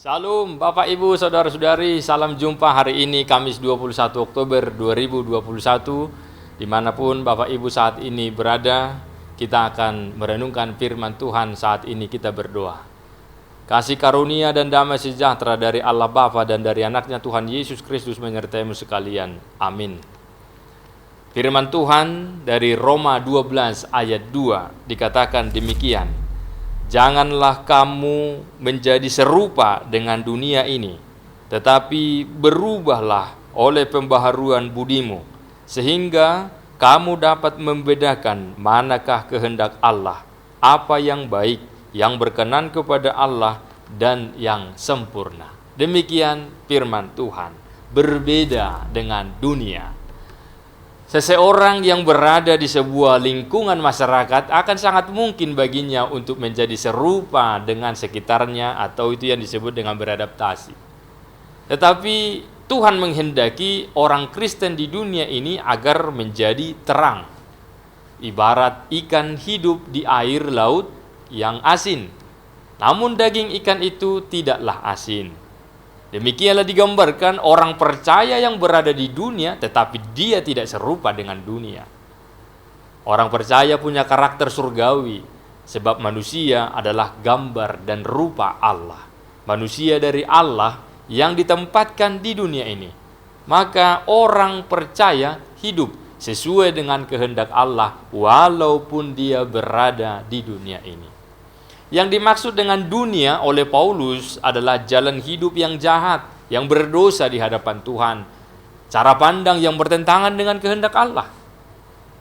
Salam Bapak Ibu Saudara-saudari, salam jumpa hari ini Kamis 21 Oktober 2021. Dimanapun Bapak Ibu saat ini berada, kita akan merenungkan firman Tuhan. Saat ini kita berdoa. Kasih karunia dan damai sejahtera dari Allah Bapa dan dari anaknya Tuhan Yesus Kristus menyertaimu sekalian. Amin. Firman Tuhan dari Roma 12 ayat 2 dikatakan demikian. Janganlah kamu menjadi serupa dengan dunia ini, tetapi berubahlah oleh pembaharuan budimu, sehingga kamu dapat membedakan manakah kehendak Allah, apa yang baik, yang berkenan kepada Allah, dan yang sempurna. Demikian firman Tuhan, berbeda dengan dunia. Seseorang yang berada di sebuah lingkungan masyarakat akan sangat mungkin baginya untuk menjadi serupa dengan sekitarnya, atau itu yang disebut dengan beradaptasi. Tetapi Tuhan menghendaki orang Kristen di dunia ini agar menjadi terang, ibarat ikan hidup di air laut yang asin, namun daging ikan itu tidaklah asin. Demikianlah digambarkan orang percaya yang berada di dunia, tetapi dia tidak serupa dengan dunia. Orang percaya punya karakter surgawi, sebab manusia adalah gambar dan rupa Allah. Manusia dari Allah yang ditempatkan di dunia ini. Maka orang percaya hidup sesuai dengan kehendak Allah, walaupun dia berada di dunia ini. Yang dimaksud dengan dunia oleh Paulus adalah jalan hidup yang jahat, yang berdosa di hadapan Tuhan, cara pandang yang bertentangan dengan kehendak Allah.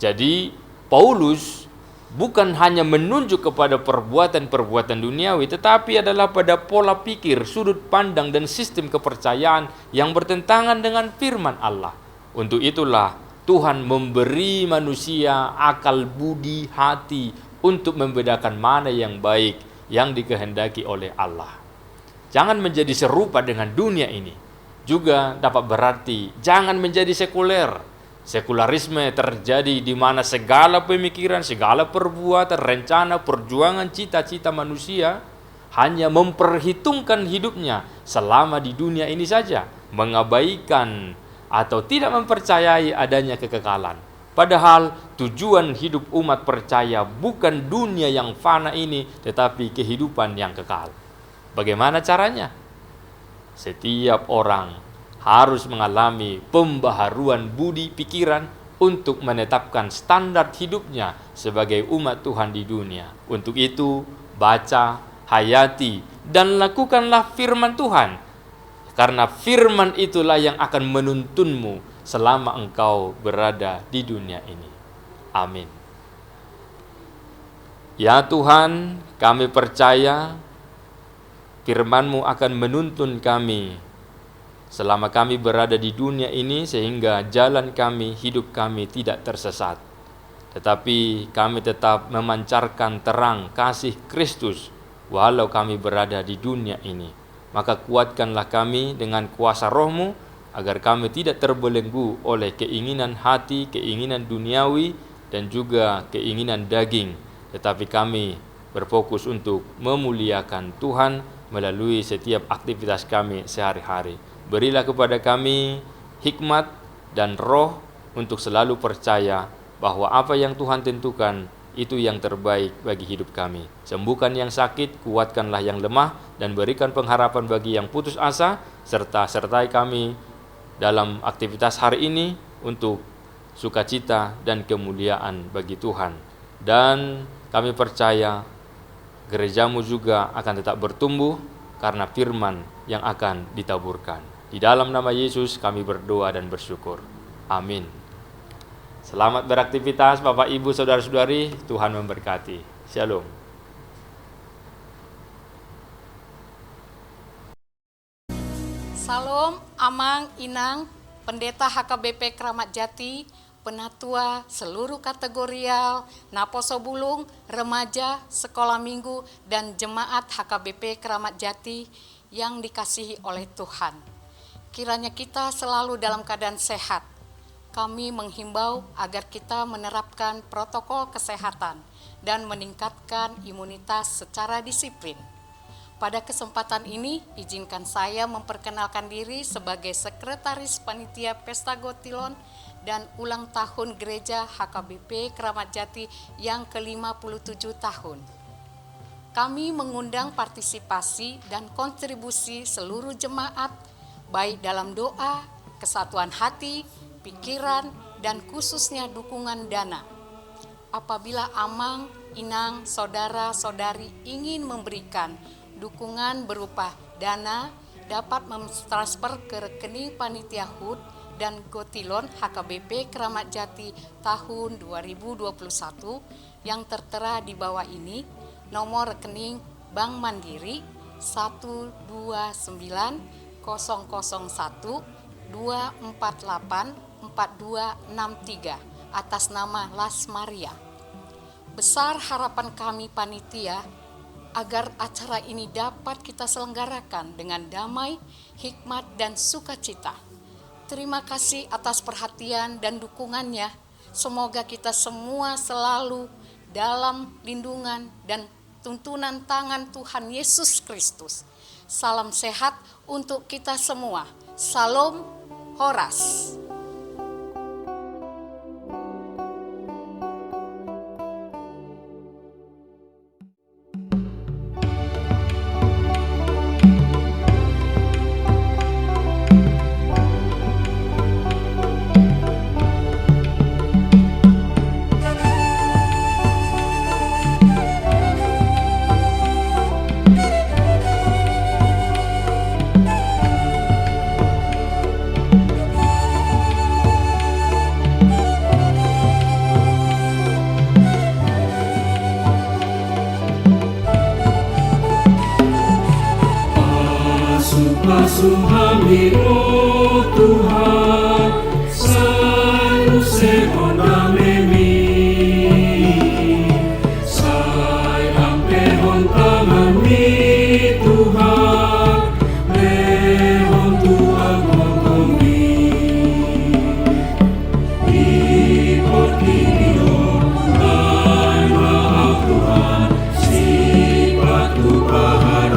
Jadi Paulus bukan hanya menunjuk kepada perbuatan-perbuatan duniawi, tetapi adalah pada pola pikir, sudut pandang, dan sistem kepercayaan yang bertentangan dengan firman Allah. Untuk itulah Tuhan memberi manusia akal budi hati untuk membedakan mana yang baik, yang dikehendaki oleh Allah. Jangan menjadi serupa dengan dunia ini. Juga dapat berarti jangan menjadi sekuler. Sekularisme terjadi di mana segala pemikiran, segala perbuatan, rencana, perjuangan, cita-cita manusia hanya memperhitungkan hidupnya selama di dunia ini saja, mengabaikan atau tidak mempercayai adanya kekekalan. Padahal tujuan hidup umat percaya bukan dunia yang fana ini, tetapi kehidupan yang kekal. Bagaimana caranya? Setiap orang harus mengalami pembaharuan budi pikiran untuk menetapkan standar hidupnya sebagai umat Tuhan di dunia. Untuk itu, baca, hayati, dan lakukanlah firman Tuhan. Karena firman itulah yang akan menuntunmu selama engkau berada di dunia ini. Amin. Ya Tuhan, kami percaya firman-Mu akan menuntun kami selama kami berada di dunia ini, sehingga jalan kami, hidup kami tidak tersesat. Tetapi kami tetap memancarkan terang kasih Kristus walau kami berada di dunia ini. Maka kuatkanlah kami dengan kuasa Roh-Mu, agar kami tidak terbelenggu oleh keinginan hati, keinginan duniawi, dan juga keinginan daging. Tetapi kami berfokus untuk memuliakan Tuhan melalui setiap aktivitas kami sehari-hari. Berilah kepada kami hikmat dan roh untuk selalu percaya bahwa apa yang Tuhan tentukan itu yang terbaik bagi hidup kami. Sembuhkan yang sakit, kuatkanlah yang lemah, dan berikan pengharapan bagi yang putus asa, serta sertai kami dalam aktivitas hari ini untuk sukacita dan kemuliaan bagi Tuhan. Dan kami percaya gereja-Mu juga akan tetap bertumbuh karena firman yang akan ditaburkan. Di dalam nama Yesus kami berdoa dan bersyukur. Amin. Selamat beraktivitas Bapak Ibu Saudara-saudari, Tuhan memberkati. Shalom. Salam, Amang, Inang, Pendeta HKBP Kramat Jati, Penatua seluruh kategorial, Naposo Bulung, remaja, sekolah minggu, dan jemaat HKBP Kramat Jati yang dikasihi oleh Tuhan. Kiranya kita selalu dalam keadaan sehat. Kami menghimbau agar kita menerapkan protokol kesehatan dan meningkatkan imunitas secara disiplin. Pada kesempatan ini, izinkan saya memperkenalkan diri sebagai Sekretaris Panitia Pesta Gotilon dan ulang tahun Gereja HKBP Kramat Jati yang ke-57 tahun. Kami mengundang partisipasi dan kontribusi seluruh jemaat, baik dalam doa, kesatuan hati, pikiran, dan khususnya dukungan dana. Apabila Amang, Inang, saudara-saudari ingin memberikan dukungan berupa dana, dapat mentransfer ke rekening Panitia HUT dan Gotilon HKBP Kramat Jati tahun 2021 yang tertera di bawah ini. Nomor rekening Bank Mandiri 1290124844263 atas nama Las Maria. Besar harapan kami panitia agar acara ini dapat kita selenggarakan dengan damai, hikmat, dan sukacita. Terima kasih atas perhatian dan dukungannya. Semoga kita semua selalu dalam lindungan dan tuntunan tangan Tuhan Yesus Kristus. Salam sehat untuk kita semua. Salam Horas. Masuk kami, oh Tuhan, selalu sehoda memi. Sayang pehon kami, Tuhan, pehon Tuhan kami. Ikut video, dan maaf Tuhan, sifat Tuhan ada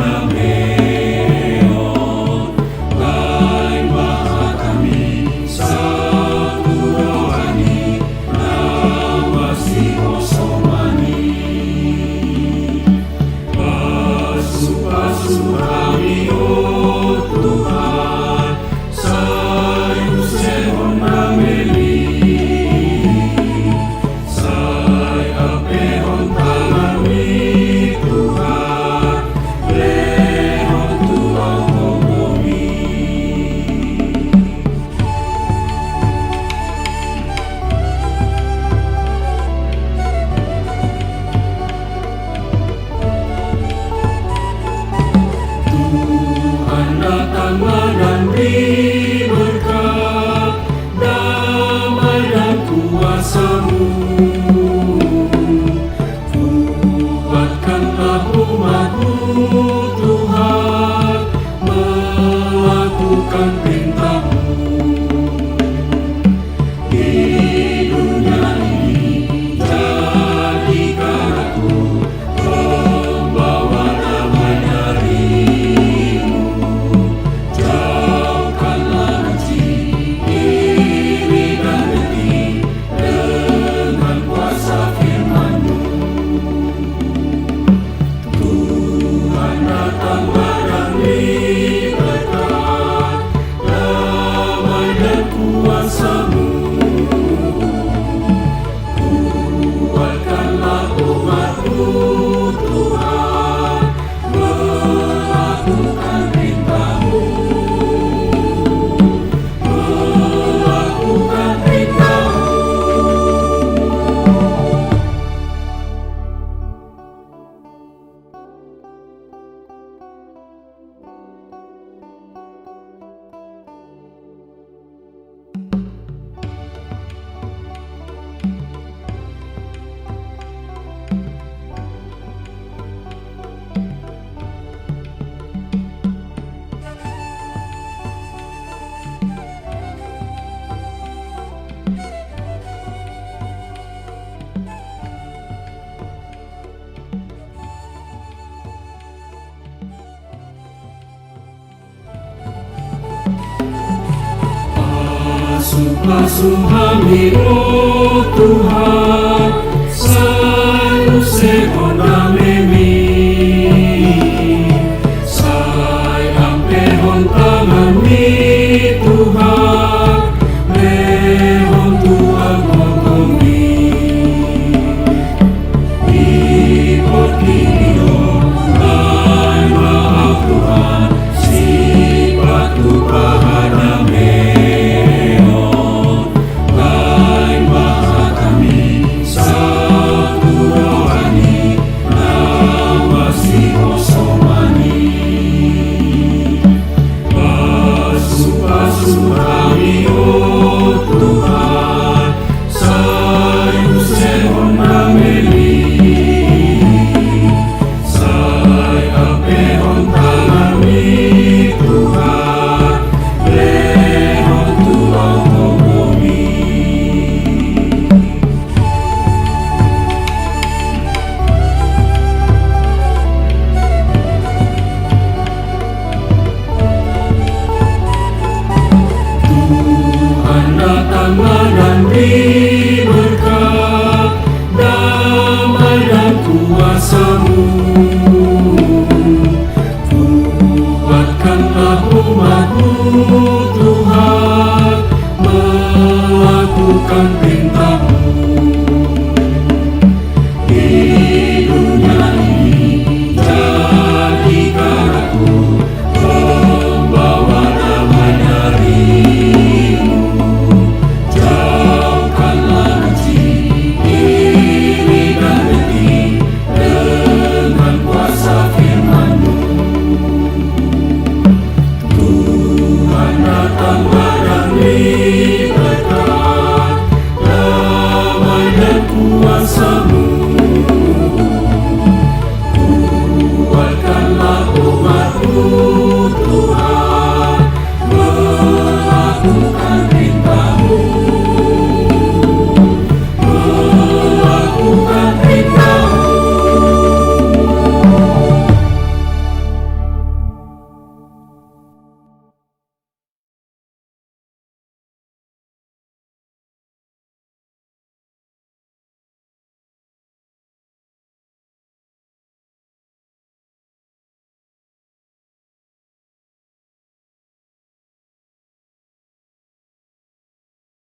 Pasuhami, oh Tuhan, selalu sehat damai.